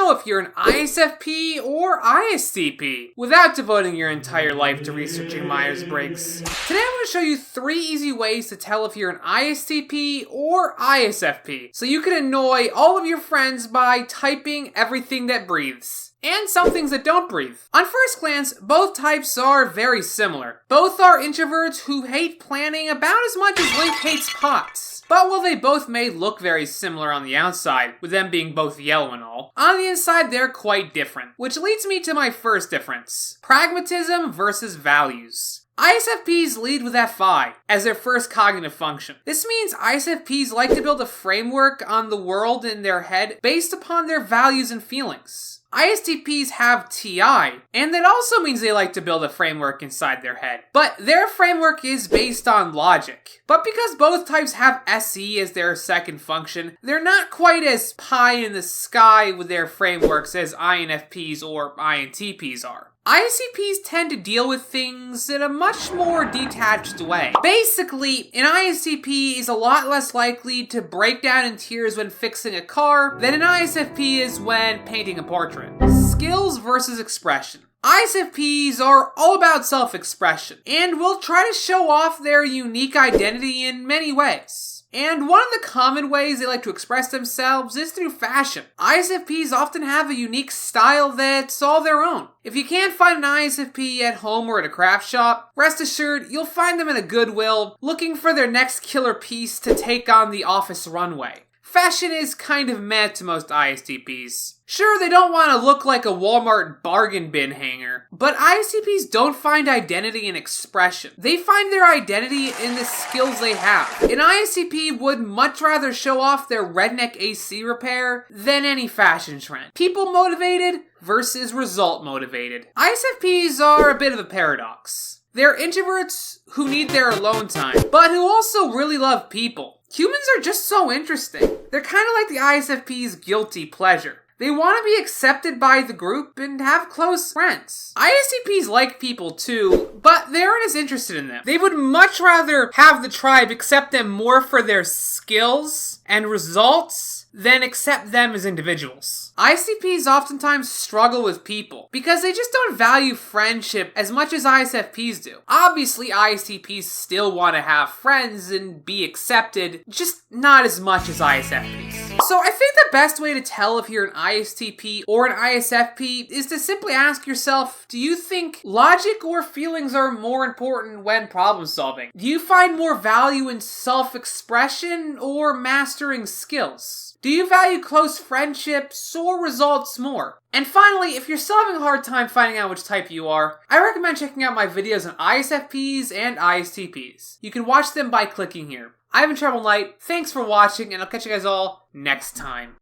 know if you're an ISFP or ISTP without devoting your entire life to researching Myers-Briggs. Today I'm going to show you 3 easy ways to tell if you're an ISTP or ISFP, so you can annoy all of your friends by typing everything that breathes. And some things that don't breathe. On first glance, both types are very similar. Both are introverts who hate planning about as much as Link hates pots. But while they both may look very similar on the outside, with them being both yellow and all, on the inside they're quite different. Which leads me to my first difference. Pragmatism versus values. ISFPs lead with FI as their first cognitive function. This means ISFPs like to build a framework on the world in their head based upon their values and feelings. ISTPs have TI, and that also means they like to build a framework inside their head. But their framework is based on logic. But because both types have SE as their second function, they're not quite as pie in the sky with their frameworks as INFPs or INTPs are. ISTPs tend to deal with things in a much more detached way. Basically, an ISTP is a lot less likely to break down in tears when fixing a car than an ISFP is when painting a portrait. Skills versus expression. ISFPs are all about self-expression and will try to show off their unique identity in many ways. And one of the common ways they like to express themselves is through fashion. ISFPs often have a unique style that's all their own. If you can't find an ISFP at home or at a craft shop, rest assured you'll find them in a Goodwill looking for their next killer piece to take on the office runway. Fashion is kind of meh to most ISTPs. Sure, they don't want to look like a Walmart bargain bin hanger, but ISTPs don't find identity in expression. They find their identity in the skills they have. An ISTP would much rather show off their redneck AC repair than any fashion trend. People motivated versus result motivated. ISFPs are a bit of a paradox. They're introverts who need their alone time, but who also really love people. Humans are just so interesting. They're kind of like the ISFP's guilty pleasure. They want to be accepted by the group and have close friends. ISTPs like people too, but they aren't as interested in them. They would much rather have the tribe accept them more for their skills and results than accept them as individuals. ISTPs oftentimes struggle with people because they just don't value friendship as much as ISFPs do. Obviously, ISTPs still want to have friends and be accepted, just not as much as ISFPs. So I think the best way to tell if you're an ISTP or an ISFP is to simply ask yourself, do you think logic or feelings are more important when problem solving? Do you find more value in self-expression or mastering skills? Do you value close friendships or results more? And finally, if you're still having a hard time finding out which type you are, I recommend checking out my videos on ISFPs and ISTPs. You can watch them by clicking here. I've been TrebleKnight, thanks for watching, and I'll catch you guys all next time.